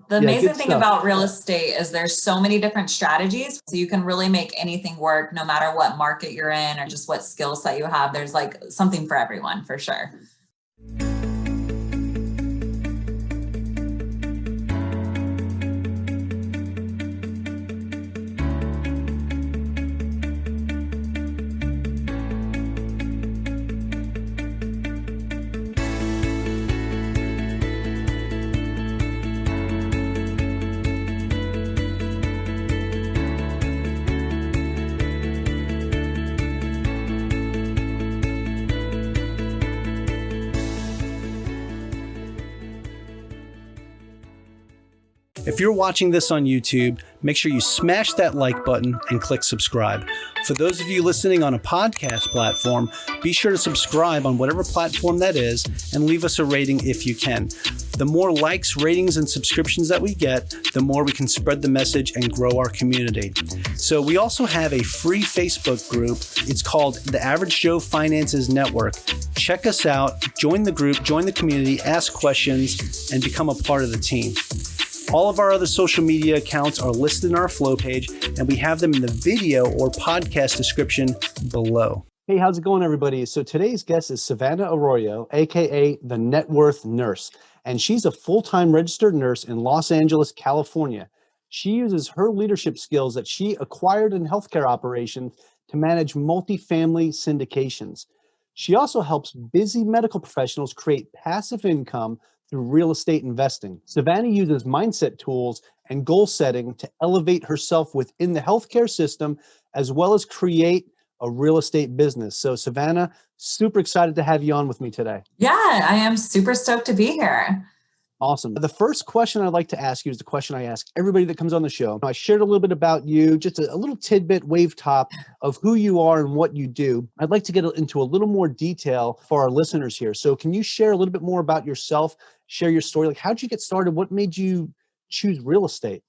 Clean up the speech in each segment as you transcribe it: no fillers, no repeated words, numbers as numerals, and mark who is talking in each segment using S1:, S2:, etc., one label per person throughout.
S1: The
S2: Yeah,
S1: amazing
S2: good
S1: thing
S2: stuff.
S1: about real estate is there's so many different strategies. So you can really make anything work no matter what market you're in or just what skill set you have. There's like something for everyone for sure.
S2: If you're watching this on YouTube, make sure you smash that like button and click subscribe. For those of you listening on a podcast platform, be sure to subscribe on whatever platform that is and leave us a rating if you can. The more likes, ratings, and subscriptions that we get, the more we can spread the message and grow our community. So we also have a free Facebook group. It's called The Average Joe Finances Network. Check us out, join the group, join the community, ask questions, and become a part of the team. All of our other social media accounts are listed in our flow page, and we have them in the video or podcast description below. Hey, how's it going, everybody? So today's guest is Savannah Arroyo, aka the Networth Nurse, and she's a full-time registered nurse in Los Angeles, California. She uses her leadership skills that she acquired in healthcare operations to manage multifamily syndications. She also helps busy medical professionals create passive income through real estate investing. Savannah uses mindset tools and goal setting to elevate herself within the healthcare system, as well as create a real estate business. So Savannah, super excited to have you on with me today.
S1: Yeah, I am super stoked to be here.
S2: Awesome. The first question I'd like to ask you is the question I ask everybody that comes on the show. I shared a little bit about you, just a little tidbit, wave top of who you are and what you do. I'd like to get into a little more detail for our listeners here. So can you share a little bit more about yourself, share your story? Like, how'd you get started? What made you choose real estate?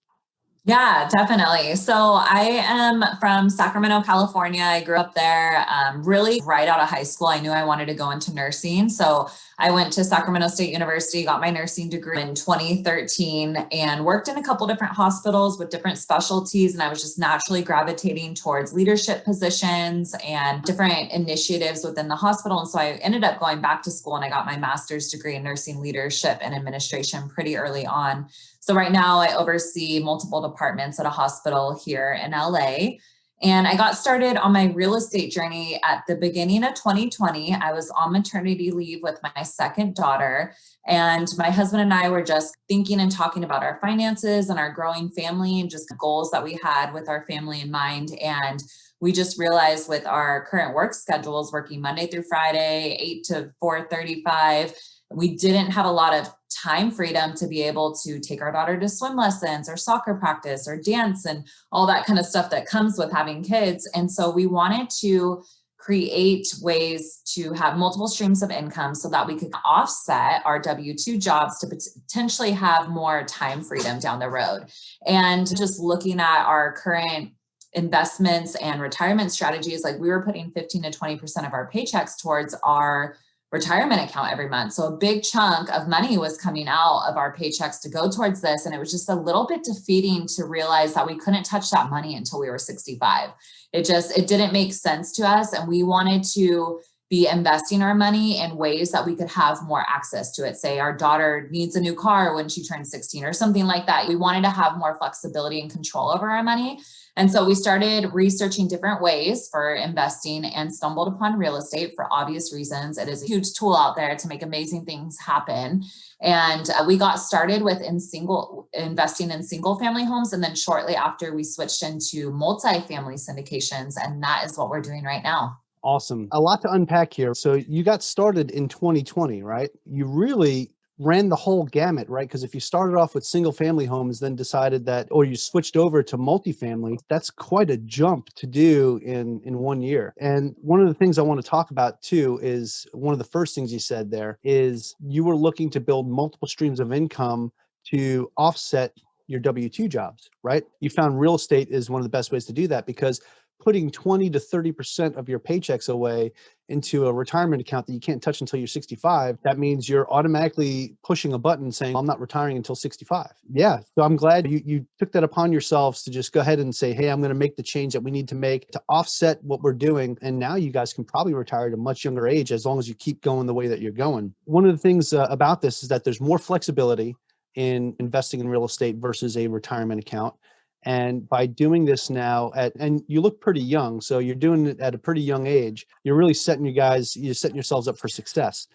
S1: Yeah, definitely. So I am from Sacramento, California. I grew up there really right out of high school. I knew I wanted to go into nursing. So I went to Sacramento State University, got my nursing degree in 2013 and worked in a couple different hospitals with different specialties. And I was just naturally gravitating towards leadership positions and different initiatives within the hospital. And so I ended up going back to school and I got my master's degree in nursing leadership and administration pretty early on. So right now I oversee multiple departments at a hospital here in LA. And I got started on my real estate journey at the beginning of 2020. I was on maternity leave with my second daughter. And my husband and I were just thinking and talking about our finances and our growing family and just goals that we had with our family in mind. And we just realized with our current work schedules, working Monday through Friday, 8 to 4:35, we didn't have a lot of time freedom to be able to take our daughter to swim lessons or soccer practice or dance and all that kind of stuff that comes with having kids. And so we wanted to create ways to have multiple streams of income so that we could offset our W-2 jobs to potentially have more time freedom down the road. And just looking at our current investments and retirement strategies, like we were putting 15 to 20% of our paychecks towards our retirement account every month. So a big chunk of money was coming out of our paychecks to go towards this. And it was just a little bit defeating to realize that we couldn't touch that money until we were 65. It didn't make sense to us. And we wanted to be investing our money in ways that we could have more access to it. Say our daughter needs a new car when she turns 16 or something like that. We wanted to have more flexibility and control over our money. And so we started researching different ways for investing and stumbled upon real estate for obvious reasons. It is a huge tool out there to make amazing things happen. And we got started with investing in single family homes. And then shortly after we switched into multifamily syndications. And that is what we're doing right now.
S2: Awesome. A lot to unpack here. So you got started in 2020, right? You really ran the whole gamut, right? Because if you started off with single family homes, then decided that, or you switched over to multifamily, that's quite a jump to do in 1 year. And one of the things I want to talk about too is one of the first things you said there is you were looking to build multiple streams of income to offset your W-2 jobs, right? You found real estate is one of the best ways to do that because putting 20 to 30% of your paychecks away into a retirement account that you can't touch until you're 65, that means you're automatically pushing a button saying, I'm not retiring until 65. Yeah. So I'm glad you took that upon yourselves to just go ahead and say, hey, I'm going to make the change that we need to make to offset what we're doing. And now you guys can probably retire at a much younger age as long as you keep going the way that you're going. One of the things about this is that there's more flexibility in investing in real estate versus a retirement account. And by doing this now and you look pretty young, so you're doing it at a pretty young age, you're really you're setting yourselves up for success.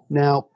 S2: Now,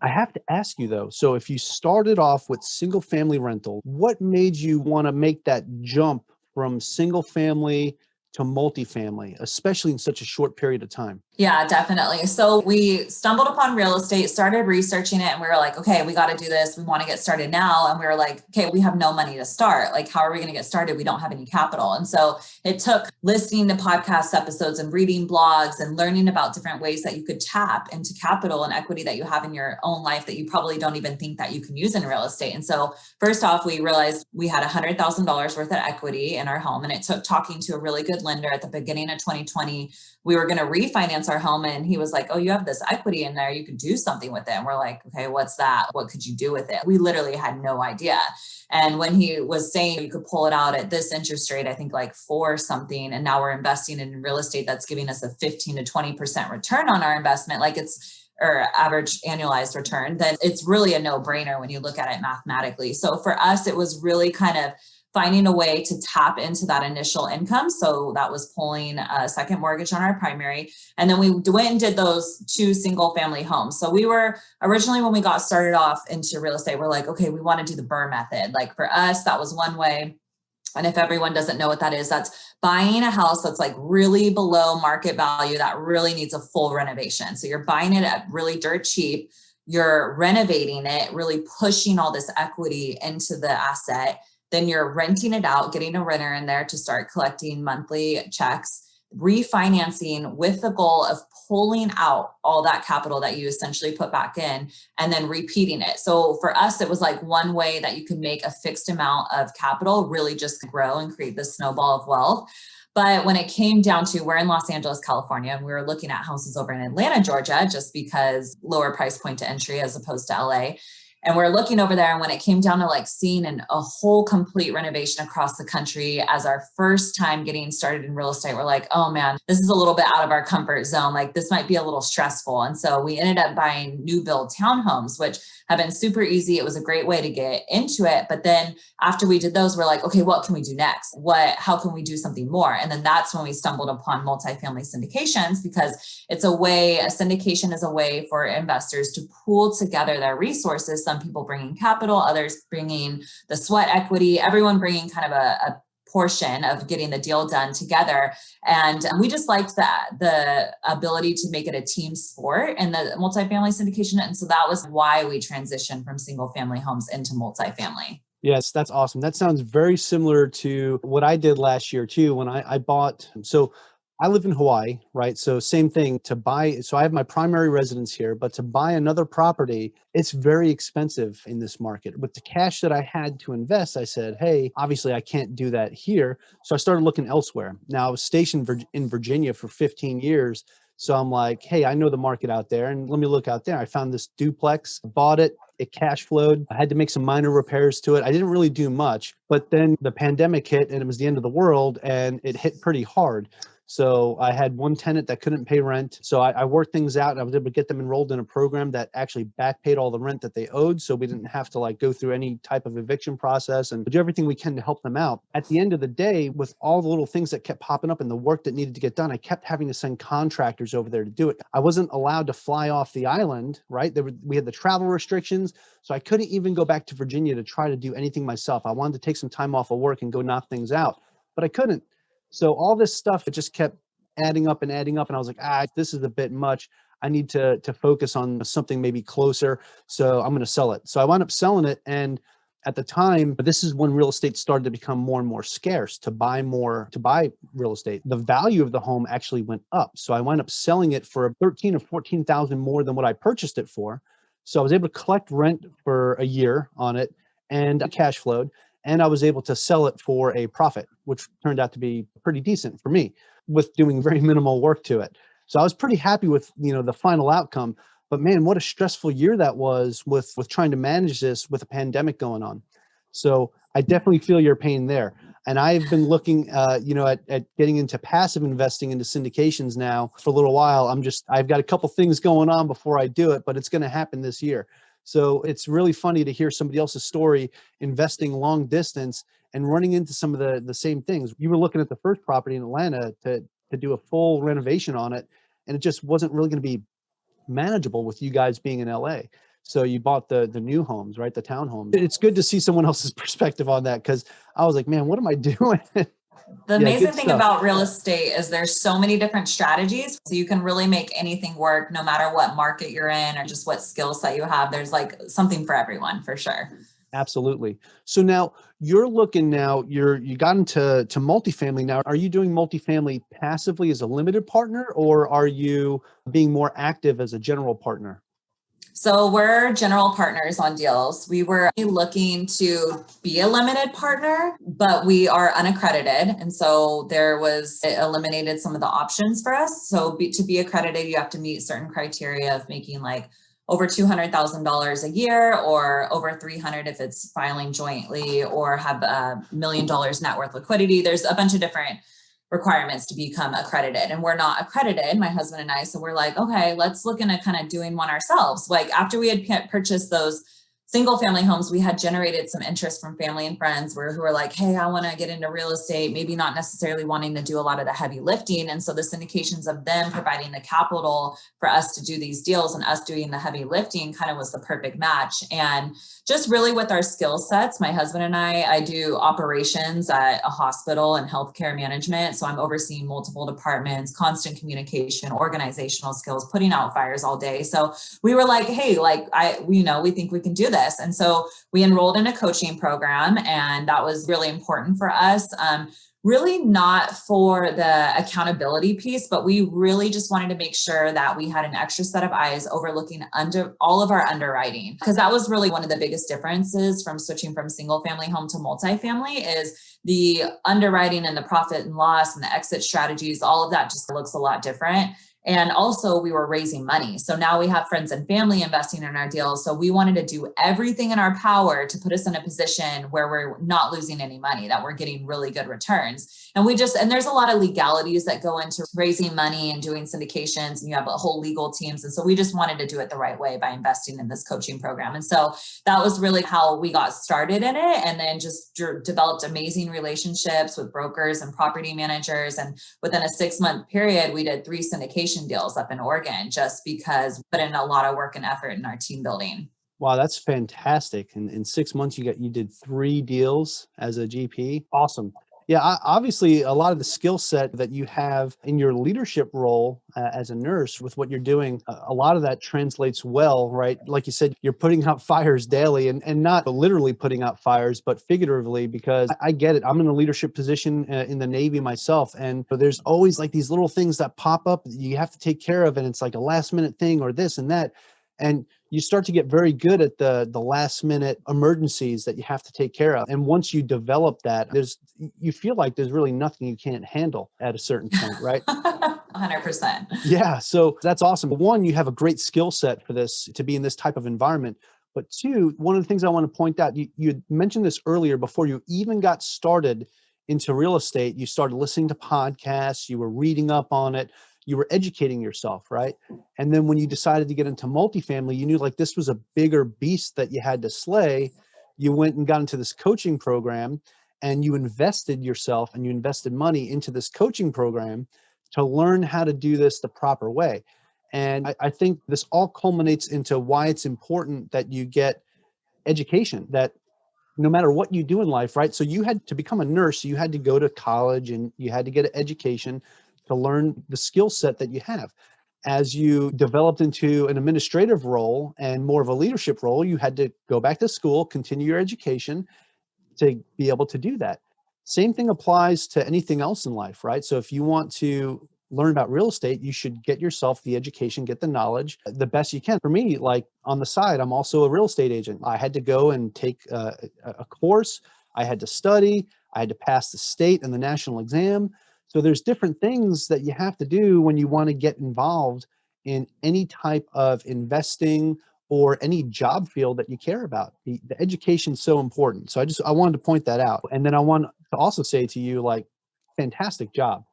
S2: I have to ask you though, so if you started off with single family rental, what made you want to make that jump from single family to multifamily, especially in such a short period of time?
S1: Yeah, definitely. So we stumbled upon real estate, started researching it, and we were like, okay, we got to do this. We want to get started now. And we were like, okay, we have no money to start. Like, how are we going to get started? We don't have any capital. And so it took listening to podcast episodes and reading blogs and learning about different ways that you could tap into capital and equity that you have in your own life that you probably don't even think that you can use in real estate. And so first off, we realized we had $100,000 worth of equity in our home. And it took talking to a really good lender at the beginning of 2020. We were going to refinance our home, and he was like, oh, you have this equity in there. You could do something with it. And we're like, okay, what's that? What could you do with it? We literally had no idea. And when he was saying you could pull it out at this interest rate, I think like 4 something, and now we're investing in real estate that's giving us a 15 to 20% return on our investment, like or average annualized return, then it's really a no-brainer when you look at it mathematically. So for us, it was really kind of finding a way to tap into that initial income. So that was pulling a second mortgage on our primary. And then we went and did those 2 single family homes. So we were originally, when we got started off into real estate, we're like, okay, we want to do the BRRRR method. Like for us, that was one way. And if everyone doesn't know what that is, that's buying a house that's like really below market value that really needs a full renovation. So you're buying it at really dirt cheap. You're renovating it, really pushing all this equity into the asset. Then you're renting it out, getting a renter in there to start collecting monthly checks, refinancing with the goal of pulling out all that capital that you essentially put back in and then repeating it. So for us, it was like one way that you could make a fixed amount of capital really just grow and create this snowball of wealth. But when it came down to, we're in Los Angeles, California, and we were looking at houses over in Atlanta, Georgia, just because lower price point to entry as opposed to LA. And we're looking over there, and when it came down to like seeing a whole complete renovation across the country as our first time getting started in real estate, we're like, oh man, this is a little bit out of our comfort zone. Like this might be a little stressful. And so we ended up buying new build townhomes, which have been super easy. It was a great way to get into it. But then after we did those, we're like, okay, what can we do next? How can we do something more? And then that's when we stumbled upon multifamily syndications, because a syndication is a way for investors to pool together their resources. Some people bringing capital, others bringing the sweat equity, everyone bringing kind of a portion of getting the deal done together. And we just liked the ability to make it a team sport in the multifamily syndication. And so that was why we transitioned from single family homes into multifamily.
S2: Yes, that's awesome. That sounds very similar to what I did last year too, when I bought. So I live in Hawaii, right? So same thing to buy. So I have my primary residence here, but to buy another property, it's very expensive in this market. With the cash that I had to invest, I said, hey, obviously I can't do that here. So I started looking elsewhere. Now I was stationed in Virginia for 15 years. So I'm like, hey, I know the market out there, and let me look out there. I found this duplex, bought it. It cash flowed. I had to make some minor repairs to it. I didn't really do much, but then the pandemic hit and it was the end of the world, and it hit pretty hard. So I had one tenant that couldn't pay rent. So I worked things out, and I was able to get them enrolled in a program that actually back paid all the rent that they owed. So we didn't have to like go through any type of eviction process, and do everything we can to help them out. At the end of the day, with all the little things that kept popping up and the work that needed to get done, I kept having to send contractors over there to do it. I wasn't allowed to fly off the island, right? We had the travel restrictions. So I couldn't even go back to Virginia to try to do anything myself. I wanted to take some time off of work and go knock things out, but I couldn't. So all this stuff, it just kept adding up. And I was like, this is a bit much. I need to focus on something maybe closer. So I'm going to sell it. So I wound up selling it. And at the time, this is when real estate started to become more and more scarce to buy real estate. The value of the home actually went up. So I wound up selling it for 13 or 14,000 more than what I purchased it for. So I was able to collect rent for a year on it, and cash flowed. and I was able to sell it for a profit, which turned out to be pretty decent for me with doing very minimal work to it. So I was pretty happy with, the final outcome. But man, what a stressful year that was with trying to manage this with a pandemic going on. So I definitely feel your pain there. And I've been looking, at getting into passive investing into syndications now for a little while. I've got a couple things going on before I do it, but it's going to happen this year. So it's really funny to hear somebody else's story investing long distance and running into some of the same things. You were looking at the first property in Atlanta to do a full renovation on it, and it just wasn't really going to be manageable with you guys being in LA. So you bought the new homes, right? The townhomes. It's good to see someone else's perspective on that, because I was like, man, what am I doing?
S1: The amazing thing about real estate is there's so many different strategies. So you can really make anything work no matter what market you're in or just what skill set you have. There's like something for everyone for sure.
S2: Absolutely. So now you're looking you got into multifamily now. Are you doing multifamily passively as a limited partner, or are you being more active as a general partner?
S1: So we're general partners on deals. We were looking to be a limited partner, but we are unaccredited. And so it eliminated some of the options for us. So to be accredited, you have to meet certain criteria of making like over $200,000 a year or over 300 if it's filing jointly, or have $1 million net worth liquidity. There's a bunch of different requirements to become accredited, and we're not accredited, my husband and I. So we're like, okay, let's look into kind of doing one ourselves. Like after we had purchased those single family homes, we had generated some interest from family and friends who were like, hey, I want to get into real estate, maybe not necessarily wanting to do a lot of the heavy lifting. And so the syndications of them providing the capital for us to do these deals and us doing the heavy lifting kind of was the perfect match. And just really with our skill sets, my husband and I do operations at a hospital and healthcare management. So I'm overseeing multiple departments, constant communication, organizational skills, putting out fires all day. So we were like, hey, we think we can do this. And so we enrolled in a coaching program, and that was really important for us. Really not for the accountability piece, but we really just wanted to make sure that we had an extra set of eyes overlooking under all of our underwriting, because that was really one of the biggest differences from switching from single family home to multifamily is the underwriting and the profit and loss and the exit strategies. All of that just looks a lot different. And also we were raising money. So now we have friends and family investing in our deals. So we wanted to do everything in our power to put us in a position where we're not losing any money, that we're getting really good returns. And there's a lot of legalities that go into raising money and doing syndications, and you have a whole legal teams. And so we just wanted to do it the right way by investing in this coaching program. And so that was really how we got started in it. And then just developed amazing relationships with brokers and property managers. And within a 6-month period, we did 3 syndications deals up in Oregon, just because we put in a lot of work and effort in our team building.
S2: Wow, that's fantastic. And in 6 months, you did 3 deals as a GP. Awesome. Yeah, obviously, a lot of the skill set that you have in your leadership role as a nurse with what you're doing, a lot of that translates well, right? Like you said, you're putting out fires daily, and not literally putting out fires, but figuratively, because I get it. I'm in a leadership position in the Navy myself, and there's always like these little things that pop up that you have to take care of, and it's like a last minute thing or this and that. And you start to get very good at the last minute emergencies that you have to take care of. And once you develop that, you feel like there's really nothing you can't handle at a certain point, right?
S1: 100%.
S2: Yeah. So that's awesome. One, you have a great skill set for this, to be in this type of environment. But 2, one of the things I want to point out, you mentioned this earlier, before you even got started into real estate, you started listening to podcasts, you were reading up on it, you were educating yourself, right? And then when you decided to get into multifamily, you knew like this was a bigger beast that you had to slay. You went and got into this coaching program, and you invested yourself and you invested money into this coaching program to learn how to do this the proper way. And I think this all culminates into why it's important that you get education, that no matter what you do in life, right? So you had to become a nurse, you had to go to college and you had to get an education to learn the skill set that you have. As you developed into an administrative role and more of a leadership role, you had to go back to school, continue your education to be able to do that. Same thing applies to anything else in life, right? So if you want to learn about real estate, you should get yourself the education, get the knowledge the best you can. For me, like on the side, I'm also a real estate agent. I had to go and take a course I had to study, I had to pass the state and the national exam. So there's different things that you have to do when you want to get involved in any type of investing or any job field that you care about. The education is so important. So I wanted to point that out. And then I want to also say to you, like, fantastic job,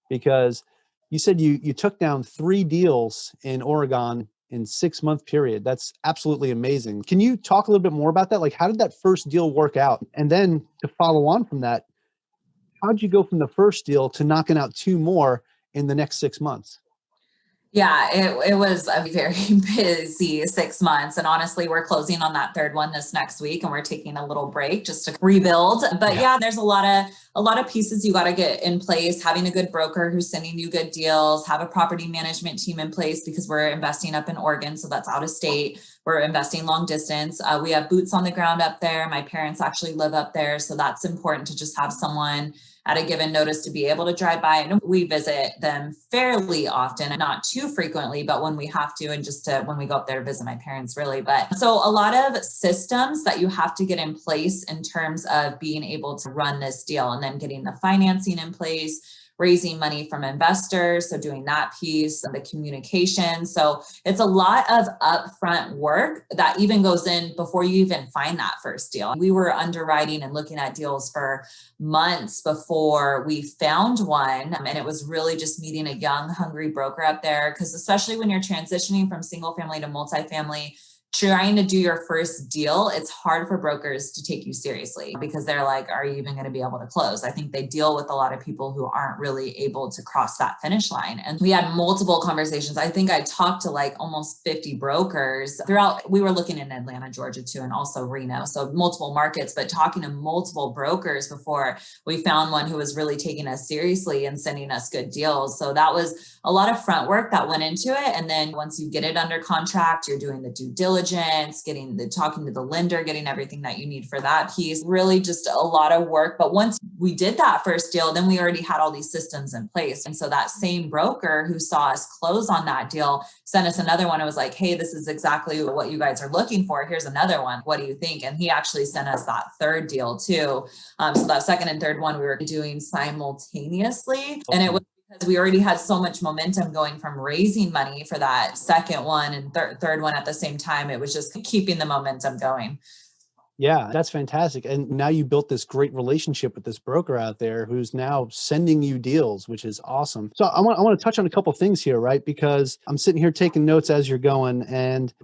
S2: because you said you took down 3 deals in Oregon in 6-month period. That's absolutely amazing. Can you talk a little bit more about that? Like, how did that first deal work out? And then to follow on from that, how'd you go from the first deal to knocking out 2 more in the next 6 months?
S1: Yeah, it was a very busy 6 months. And honestly, we're closing on that third one this next week and we're taking a little break just to rebuild. But yeah, there's a lot of pieces you got to get in place, having a good broker who's sending you good deals, have a property management team in place because we're investing up in Oregon. So that's out of state. We're investing long distance. We have boots on the ground up there. My parents actually live up there. So that's important to just have someone at a given notice to be able to drive by. And we visit them fairly often, and not too frequently, but when we have to, and just when we go up there to visit my parents, really. But so a lot of systems that you have to get in place in terms of being able to run this deal, and then getting the financing in place, raising money from investors. So doing that piece and the communication. So it's a lot of upfront work that even goes in before you even find that first deal. We were underwriting and looking at deals for months before we found one. And it was really just meeting a young, hungry broker up there. Because especially when you're transitioning from single family to multifamily, trying to do your first deal, it's hard for brokers to take you seriously because they're like, are you even going to be able to close? I think they deal with a lot of people who aren't really able to cross that finish line. And we had multiple conversations. I think I talked to like almost 50 brokers throughout. We were looking in Atlanta, Georgia too, and also Reno. So multiple markets, but talking to multiple brokers before we found one who was really taking us seriously and sending us good deals. So that was a lot of front work that went into it. And then once you get it under contract, you're doing the due diligence, talking to the lender, getting everything that you need for that piece. Really just a lot of work. But once we did that first deal, then we already had all these systems in place. And so that same broker who saw us close on that deal sent us another one. It was like, hey, this is exactly what you guys are looking for. Here's another one. What do you think? And he actually sent us that third deal too. So that second and third one we were doing simultaneously. And it was because we already had so much momentum going from raising money for that second one and third one at the same time. It was just keeping the momentum going.
S2: Yeah, that's fantastic. And now you built this great relationship with this broker out there who's now sending you deals, which is awesome. So I want to touch on a couple of things here, right? Because I'm sitting here taking notes as you're going. And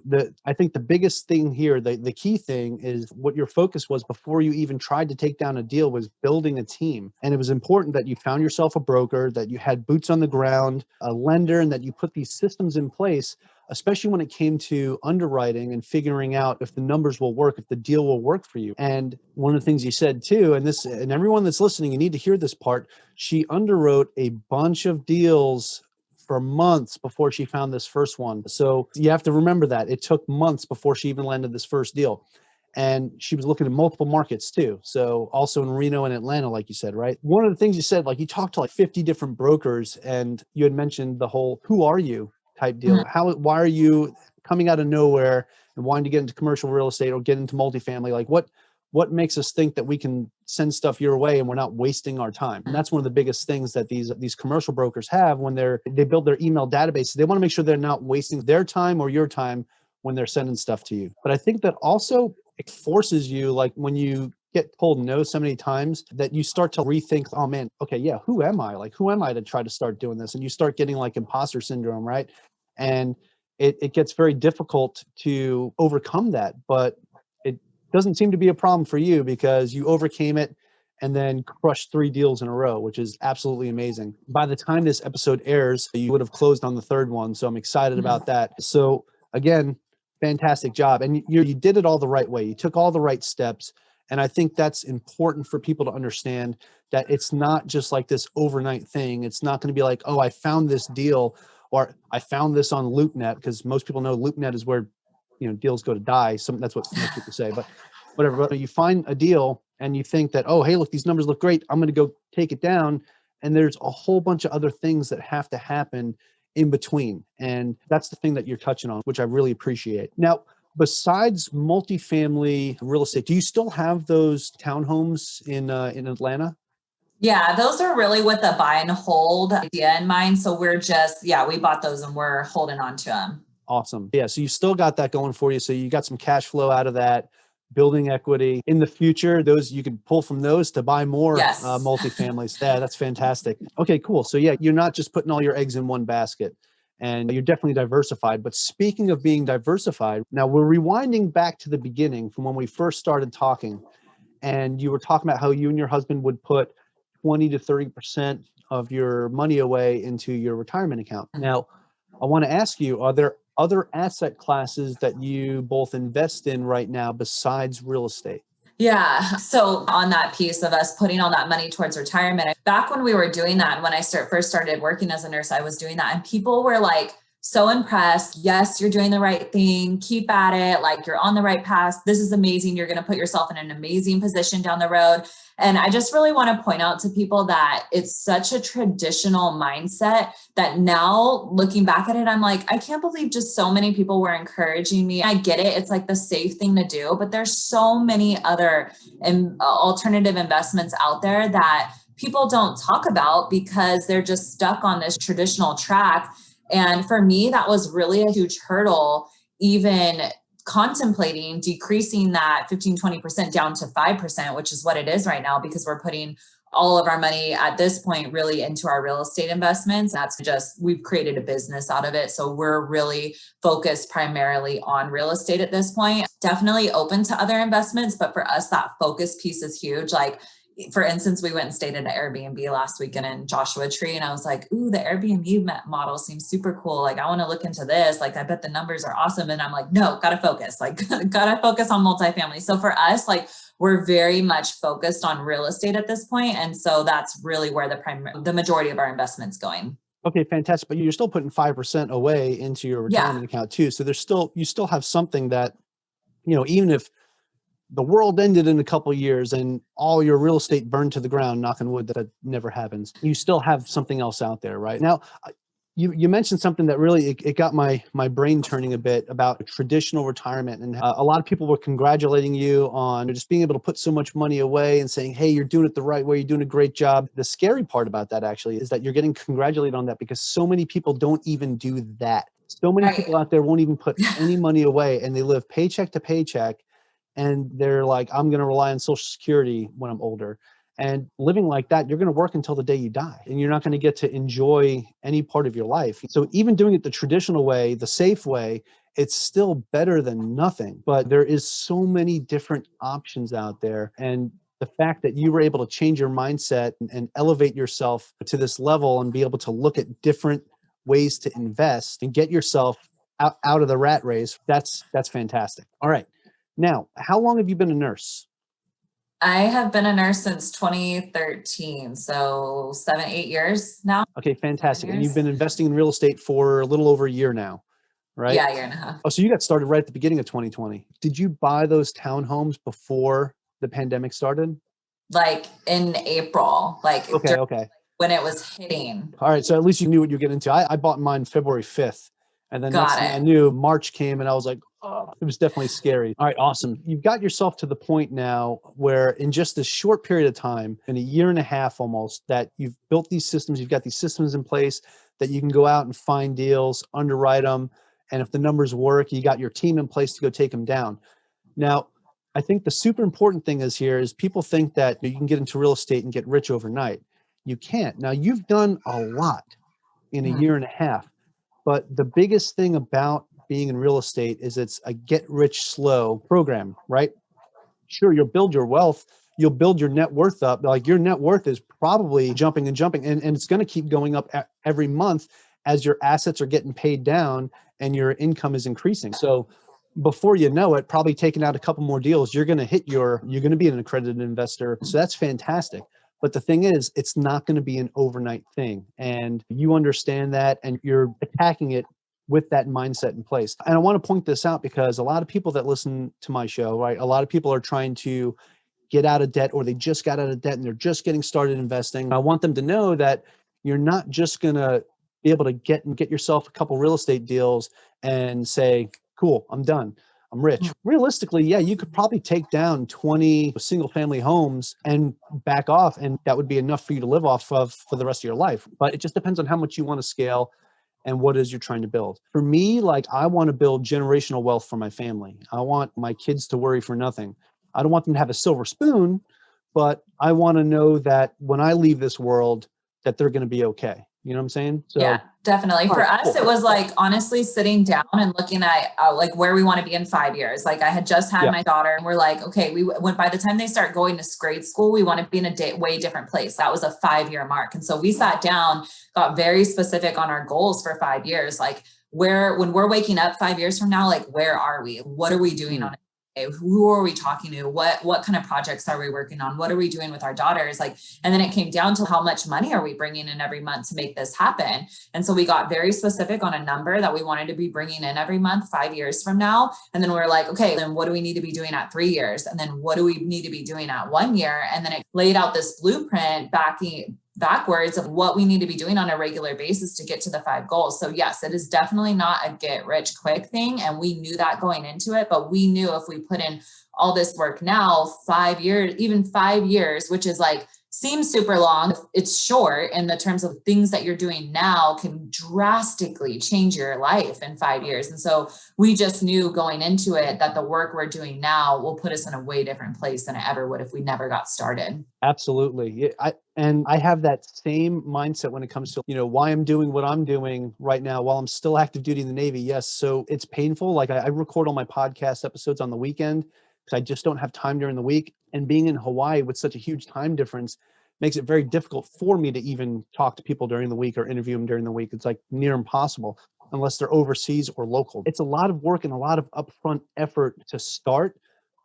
S2: I think the biggest thing here, the key thing is what your focus was before you even tried to take down a deal was building a team. And it was important that you found yourself a broker, that you had boots on the ground, a lender, and that you put these systems in place, especially when it came to underwriting and figuring out if the numbers will work, if the deal will work for you. And one of the things you said too, and everyone that's listening, you need to hear this part, she underwrote a bunch of deals for months before she found this first one. So you have to remember that it took months before she even landed this first deal. And she was looking at multiple markets too. So also in Reno and Atlanta, like you said, right? One of the things you said, like you talked to like 50 different brokers and you had mentioned the whole, who are you type deal. Why are you coming out of nowhere and wanting to get into commercial real estate or get into multifamily? Like what makes us think that we can send stuff your way and we're not wasting our time? And that's one of the biggest things that these commercial brokers have when they build their email database. They want to make sure they're not wasting their time or your time when they're sending stuff to you. But I think that also it forces you, like when you get told no so many times, that you start to rethink, oh man, okay, yeah, who am I? Like, who am I to try to start doing this? And you start getting like imposter syndrome, right? And it gets very difficult to overcome that, but it doesn't seem to be a problem for you because you overcame it and then crushed 3 deals in a row, which is absolutely amazing. By the time this episode airs, you would have closed on the third one. So I'm excited about that. So again, fantastic job. And you did it all the right way. You took all the right steps. And I think that's important for people to understand, that it's not just like this overnight thing. It's not going to be like, oh, I found this deal or I found this on LoopNet, because most people know LoopNet is where, deals go to die. That's what most people say, but whatever. But you find a deal and you think that, oh, hey, look, these numbers look great, I'm going to go take it down. And there's a whole bunch of other things that have to happen in between. And that's the thing that you're touching on, which I really appreciate. Now, Besides multifamily real estate, do you still have those townhomes in Atlanta?
S1: Yeah, those are really with the buy and hold idea in mind. So we're just, yeah, we bought those and we're holding on to them.
S2: Awesome. Yeah. So you still got that going for you. So you got some cash flow out of that, building equity. In the future, those you could pull from those to buy more
S1: Yes.
S2: multifamilies. Yeah, that's fantastic. Okay, cool. So yeah, you're not just putting all your eggs in one basket, and you're definitely diversified. But speaking of being diversified, now we're rewinding back to the beginning from when we first started talking, and you were talking about how you and your husband would put 20 to 30% of your money away into your retirement account. Now, I want to ask you, are there other asset classes that you both invest in right now besides real estate?
S1: Yeah. So on that piece of us putting all that money towards retirement, back when we were doing that, and when I first started working as a nurse, I was doing that, and people were like so impressed. Yes, you're doing the right thing. Keep at it. Like, you're on the right path. This is amazing. You're going to put yourself in an amazing position down the road. And I just really want to point out to people that it's such a traditional mindset that now looking back at it, I'm like, I can't believe just so many people were encouraging me. I get it. It's like the safe thing to do, but there's so many other alternative investments out there that people don't talk about because they're just stuck on this traditional track. And for me, that was really a huge hurdle, even contemplating decreasing that 15-20% down to 5%, which is what it is right now, because we're putting all of our money at this point really into our real estate investments. That's just, we've created a business out of it. So we're really focused primarily on real estate at this point. Definitely open to other investments, but for us, that focus piece is huge. Like, for instance, we went and stayed at an Airbnb last weekend in Joshua Tree. And I was like, ooh, the Airbnb model seems super cool. Like, I want to look into this. Like, I bet the numbers are awesome. And I'm like, no, gotta focus. Like, gotta focus on multifamily. So for us, like, we're very much focused on real estate at this point. And so that's really where the majority of our investment's going.
S2: Okay, fantastic. But you're still putting 5% away into your
S1: Yeah.
S2: retirement account too. So you still have something that, even if the world ended in a couple of years and all your real estate burned to the ground, knock on wood, that never happens, you still have something else out there, right? Now, you mentioned something that really, it got my brain turning a bit about traditional retirement. And a lot of people were congratulating you on just being able to put so much money away and saying, hey, you're doing it the right way. You're doing a great job. The scary part about that actually is that you're getting congratulated on that because so many people don't even do that. So many people out there won't even put any money away, and they live paycheck to paycheck. And they're like, I'm going to rely on Social Security when I'm older. And living like that, you're going to work until the day you die, and you're not going to get to enjoy any part of your life. So even doing it the traditional way, the safe way, it's still better than nothing. But there is so many different options out there. And the fact that you were able to change your mindset and elevate yourself to this level and be able to look at different ways to invest and get yourself out of the rat race, that's fantastic. All right. Now, how long have you been a nurse?
S1: I have been a nurse since 2013. So 7, 8 years now.
S2: Okay, fantastic. And you've
S1: Years.
S2: been investing in real estate for a little over a year now, right?
S1: Yeah, a year and a half.
S2: Oh, so you got started right at the beginning of 2020. Did you buy those townhomes before the pandemic started?
S1: Like in April, like
S2: Okay.
S1: when it was hitting.
S2: All right. So at least you knew what you're getting into. I bought mine February 5th. And then next
S1: Got
S2: thing I
S1: it.
S2: knew, March came and I was like, oh, it was definitely scary. All right, awesome. You've got yourself to the point now where in just this short period of time, in a year and a half almost, that you've built these systems, you've got these systems in place that you can go out and find deals, underwrite them. And if the numbers work, you got your team in place to go take them down. Now, I think the super important thing is people think that you can get into real estate and get rich overnight. You can't. Now, you've done a lot in a year and a half. But the biggest thing about being in real estate is it's a get rich slow program, right? Sure, you'll build your wealth, you'll build your net worth up. Like, your net worth is probably jumping and jumping, and it's going to keep going up every month as your assets are getting paid down and your income is increasing. So before you know it, probably taking out a couple more deals, you're going to be an accredited investor. So that's fantastic. But the thing is, it's not going to be an overnight thing. And you understand that, and you're attacking it with that mindset in place. And I want to point this out because a lot of people that listen to my show, right? A lot of people are trying to get out of debt, or they just got out of debt and they're just getting started investing. I want them to know that you're not just going to be able to get yourself a couple real estate deals and say, cool, I'm done. I'm rich. Realistically, yeah, you could probably take down 20 single family homes and back off, and that would be enough for you to live off of for the rest of your life. But it just depends on how much you want to scale and what it is you're trying to build. For me, like, I want to build generational wealth for my family. I want my kids to worry for nothing. I don't want them to have a silver spoon, but I want to know that when I leave this world, that they're going to be okay. You know what I'm saying? So,
S1: yeah, definitely. For us, it was like honestly sitting down and looking at like where we want to be in 5 years. Like I had just had my daughter, and we're like, okay, by the time they start going to grade school, we want to be in a way different place. That was a 5-year mark. And so we sat down, got very specific on our goals for 5 years. Like when we're waking up 5 years from now, like where are we? What are we doing on it? Who are we talking to? What kind of projects are we working on? What are we doing with our daughters? Like, and then it came down to how much money are we bringing in every month to make this happen? And so we got very specific on a number that we wanted to be bringing in every month, 5 years from now. And then we're like, okay, then what do we need to be doing at 3 years? And then what do we need to be doing at 1 year? And then it laid out this blueprint backwards of what we need to be doing on a regular basis to get to the 5 goals. So yes, it is definitely not a get rich quick thing. And we knew that going into it, but we knew if we put in all this work now, 5 years, even 5 years, which is like, seems super long. It's short in the terms of things that you're doing now can drastically change your life in 5 years. And so we just knew going into it that the work we're doing now will put us in a way different place than it ever would if we never got started.
S2: Absolutely. I have that same mindset when it comes to, why I'm doing what I'm doing right now while I'm still active duty in the Navy. Yes. So it's painful. Like I record all my podcast episodes on the weekend because I just don't have time during the week. And being in Hawaii with such a huge time difference makes it very difficult for me to even talk to people during the week or interview them during the week. It's like near impossible unless they're overseas or local. It's a lot of work and a lot of upfront effort to start.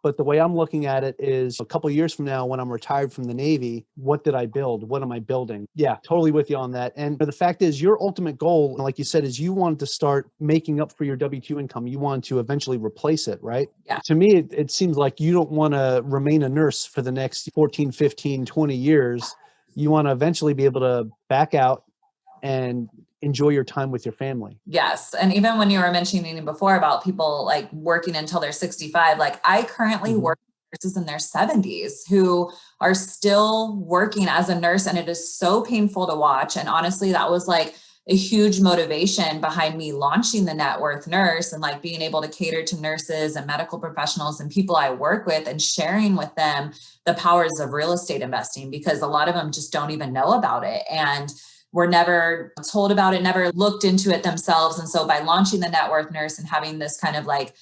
S2: But the way I'm looking at it is a couple of years from now, when I'm retired from the Navy, what did I build? What am I building? Yeah, totally with you on that. And the fact is, your ultimate goal, like you said, is you wanted to start making up for your W-2 income. You want to eventually replace it, right?
S1: Yeah.
S2: To me, it seems like you don't want to remain a nurse for the next 14, 15, 20 years. You want to eventually be able to back out and enjoy your time with your family.
S1: Yes. And even when you were mentioning before about people like working until they're 65, like I currently work with nurses in their 70s who are still working as a nurse. And it is so painful to watch. And honestly, that was like a huge motivation behind me launching the Networth Nurse and like being able to cater to nurses and medical professionals and people I work with and sharing with them the powers of real estate investing, because a lot of them just don't even know about it. And were never told about it, never looked into it themselves. And so by launching the Networth Nurse and having this kind of like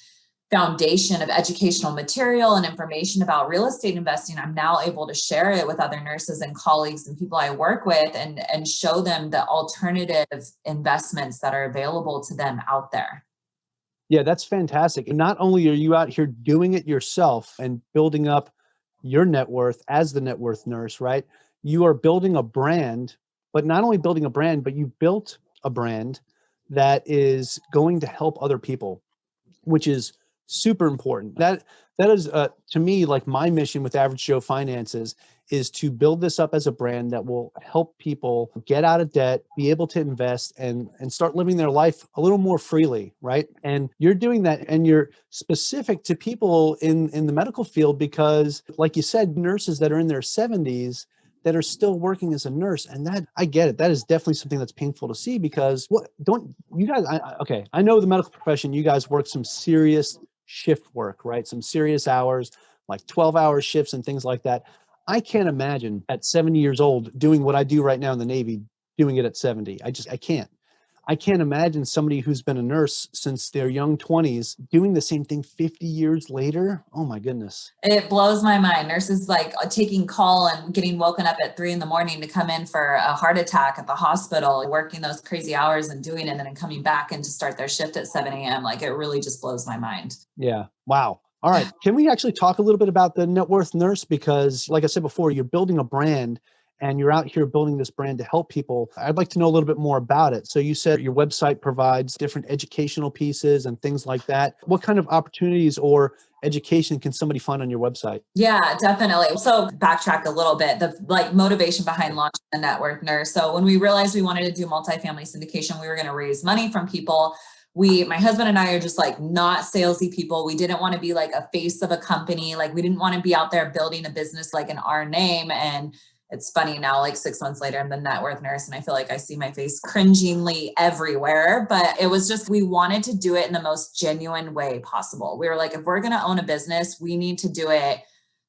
S1: foundation of educational material and information about real estate investing, I'm now able to share it with other nurses and colleagues and people I work with and show them the alternative investments that are available to them out there.
S2: Yeah, that's fantastic. And not only are you out here doing it yourself and building up your net worth as the Networth Nurse, right? You are building a brand, but not only building a brand, but you built a brand that is going to help other people, which is super important. That is to me, like my mission with Average Joe Finances is to build this up as a brand that will help people get out of debt, be able to invest and start living their life a little more freely, right? And you're doing that, and you're specific to people in the medical field because, like you said, nurses that are in their 70s that are still working as a nurse. And that, I get it. That is definitely something that's painful to see because don't you guys, okay, I know the medical profession, you guys work some serious shift work, right? Some serious hours, like 12-hour shifts and things like that. I can't imagine at 70 years old doing what I do right now in the Navy, doing it at 70. I can't. I can't imagine somebody who's been a nurse since their young 20s doing the same thing 50 years later. Oh my goodness.
S1: It blows my mind. Nurses like taking call and getting woken up at 3 a.m. to come in for a heart attack at the hospital, working those crazy hours and doing it and then coming back and to start their shift at 7 a.m. Like it really just blows my mind.
S2: Yeah. Wow. All right. Can we actually talk a little bit about the Networth Nurse? Because like I said before, you're building a brand and you're out here building this brand to help people. I'd like to know a little bit more about it. So you said your website provides different educational pieces and things like that. What kind of opportunities or education can somebody find on your website?
S1: Yeah, definitely. So backtrack a little bit, the like motivation behind launching the Networth Nurse. So when we realized we wanted to do multifamily syndication, we were going to raise money from people. my husband and I are just like not salesy people. We didn't want to be like a face of a company. Like we didn't want to be out there building a business like in our name. And it's funny now, like 6 months later, I'm the Networth nurse and I feel like I see my face cringingly everywhere, but it was just, we wanted to do it in the most genuine way possible. We were like, if we're going to own a business, we need to do it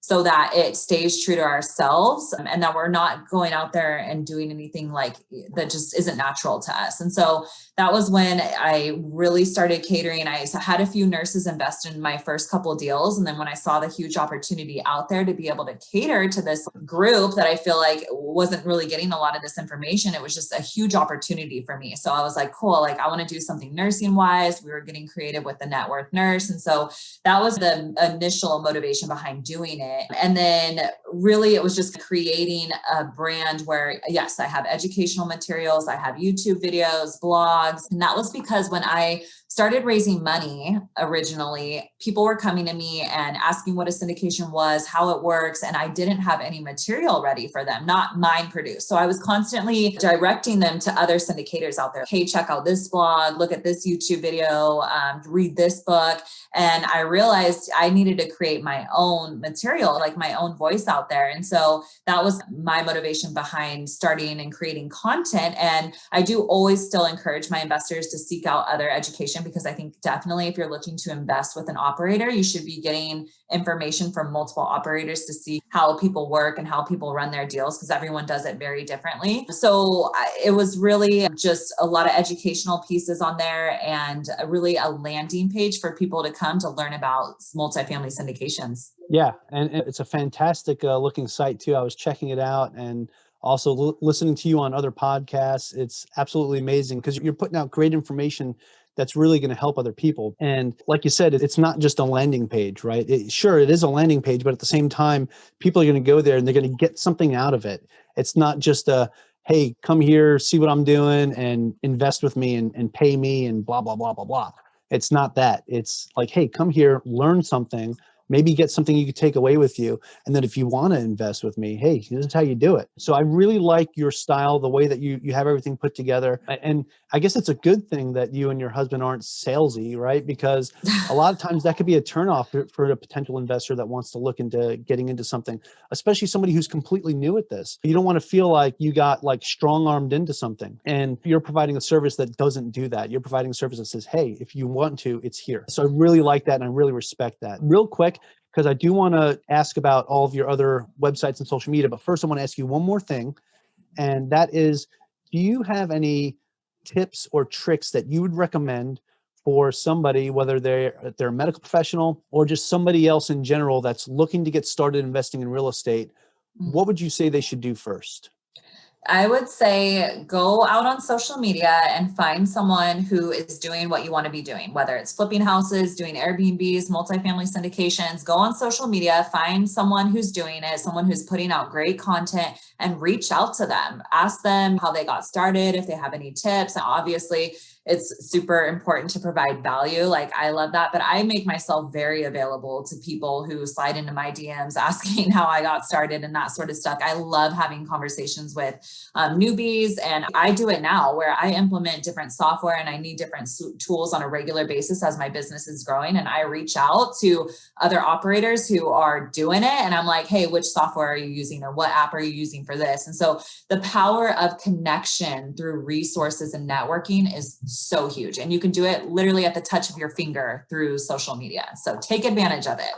S1: so that it stays true to ourselves and that we're not going out there and doing anything like that just isn't natural to us. And so that was when I really started catering. I had a few nurses invest in my first couple of deals. And then when I saw the huge opportunity out there to be able to cater to this group that I feel like wasn't really getting a lot of this information, it was just a huge opportunity for me. So I was like, cool, like I want to do something nursing wise. We were getting creative with the Networth nurse. And so that was the initial motivation behind doing it. And then really it was just creating a brand where, yes, I have educational materials, I have YouTube videos, blogs. And that was because when I started raising money originally, people were coming to me and asking what a syndication was, how it works. And I didn't have any material ready for them, not mine produced. So I was constantly directing them to other syndicators out there. Hey, check out this blog, look at this YouTube video, read this book. And I realized I needed to create my own material, like my own voice out there. And so that was my motivation behind starting and creating content. And I do always still encourage my investors to seek out other education, because I think definitely if you're looking to invest with an operator, you should be getting information from multiple operators to see how people work and how people run their deals, because everyone does it very differently. So it was really just a lot of educational pieces on there and really a landing page for people to come to learn about multifamily syndications.
S2: Yeah, and it's a fantastic looking site too. I was checking it out and also listening to you on other podcasts. It's absolutely amazing because you're putting out great information that's really going to help other people. And like you said, it's not just a landing page, right? Sure, it is a landing page, but at the same time, people are going to go there and they're going to get something out of it. It's not just a, hey, come here, see what I'm doing and invest with me and pay me and blah, blah, blah, blah, blah. It's not that. It's like, hey, come here, learn something, maybe get something you could take away with you. And then if you want to invest with me, hey, this is how you do it. So I really like your style, the way that you have everything put together. And I guess it's a good thing that you and your husband aren't salesy, right? Because a lot of times that could be a turnoff for a potential investor that wants to look into getting into something, especially somebody who's completely new at this. You don't want to feel like you got like strong-armed into something and you're providing a service that doesn't do that. You're providing a service that says, hey, if you want to, it's here. So I really like that and I really respect that. Real quick, because I do want to ask about all of your other websites and social media, but first I want to ask you one more thing, and that is, do you have any tips or tricks that you would recommend for somebody, whether they're a medical professional or just somebody else in general that's looking to get started investing in real estate? What would you say they should do first?
S1: I would say go out on social media and find someone who is doing what you want to be doing, whether it's flipping houses, doing Airbnbs, multifamily syndications. Go on social media, find someone who's doing it, someone who's putting out great content, and reach out to them. Ask them how they got started, if they have any tips. Obviously, it's super important to provide value. Like I love that, but I make myself very available to people who slide into my DMs asking how I got started and that sort of stuff. I love having conversations with newbies, and I do it now where I implement different software and I need different tools on a regular basis as my business is growing. And I reach out to other operators who are doing it. And I'm like, hey, which software are you using or what app are you using for this? And so the power of connection through resources and networking is so huge. And you can do it literally at the touch of your finger through social media. So take advantage of it.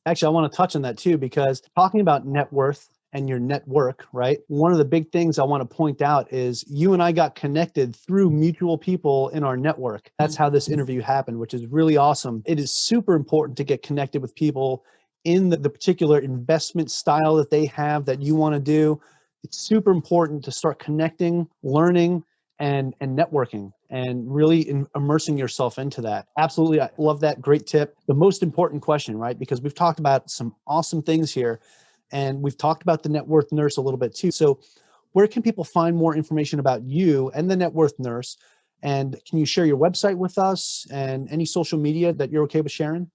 S2: Actually, I want to touch on that too, because talking about net worth and your network, right? One of the big things I want to point out is you and I got connected through mutual people in our network. That's how this interview happened, which is really awesome. It is super important to get connected with people in the particular investment style that they have that you want to do. It's super important to start connecting, learning, and networking and really immersing yourself into that. Absolutely. I love that. Great tip. The most important question, right? Because we've talked about some awesome things here and we've talked about the Networth nurse a little bit too. So where can people find more information about you and the Networth nurse? And can you share your website with us and any social media that you're okay with sharing?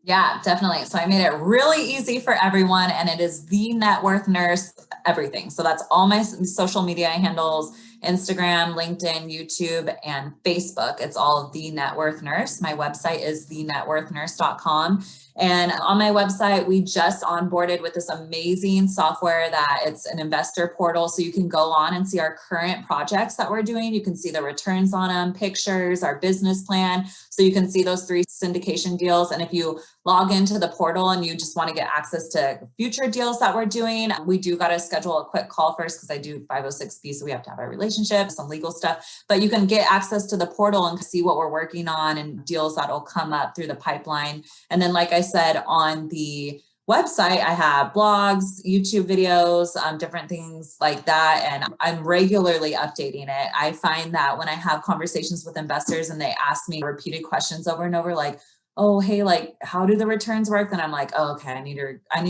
S1: Yeah, definitely. So I made it really easy for everyone, and it is the Networth nurse everything. So that's all my social media handles, Instagram, LinkedIn, YouTube, and Facebook. It's all The Networth Nurse. My website is thenetworthnurse.com. And on my website, we just onboarded with this amazing software that it's an investor portal. So you can go on and see our current projects that we're doing. You can see the returns on them, pictures, our business plan. So you can see those 3 syndication deals. And if you log into the portal and you just want to get access to future deals that we're doing, we do got to schedule a quick call first because I do 506B. So we have to have a relationship, some legal stuff, but you can get access to the portal and see what we're working on and deals that'll come up through the pipeline. And then, like I said, on the website, I have blogs, YouTube videos, different things like that. And I'm regularly updating it. I find that when I have conversations with investors and they ask me repeated questions over and over, like, oh, hey, like, how do the returns work? Then I'm like, oh, okay, I need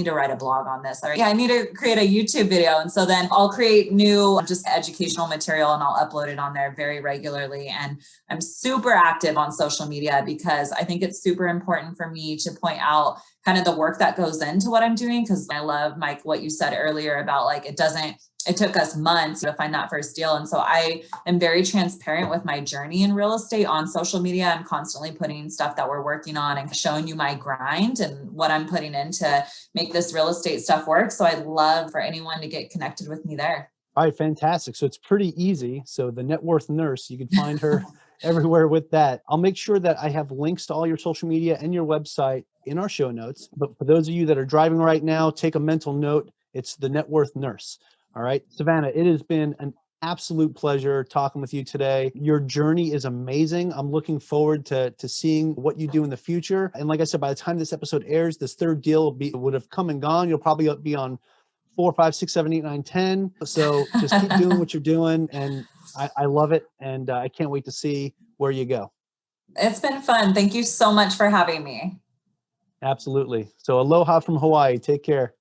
S1: to write a blog on this. Or yeah, I need to create a YouTube video. And so then I'll create new just educational material and I'll upload it on there very regularly. And I'm super active on social media because I think it's super important for me to point out kind of the work that goes into what I'm doing. Because I love, Mike, what you said earlier about like, it took us months to find that first deal. And so I am very transparent with my journey in real estate on social media. I'm constantly putting stuff that we're working on and showing you my grind and what I'm putting in to make this real estate stuff work. So I'd love for anyone to get connected with me there.
S2: All right, fantastic. So it's pretty easy. So the Networth Nurse, you can find her everywhere with that. I'll make sure that I have links to all your social media and your website in our show notes. But for those of you that are driving right now, take a mental note. It's the Networth Nurse. All right, Savannah, it has been an absolute pleasure talking with you today. Your journey is amazing. I'm looking forward to seeing what you do in the future. And like I said, by the time this episode airs, this 3rd deal would have come and gone. You'll probably be on 4, 5, 6, 7, 8, 9, 10. So just keep doing what you're doing. And I love it. And I can't wait to see where you go.
S1: It's been fun. Thank you so much for having me.
S2: Absolutely. So aloha from Hawaii. Take care.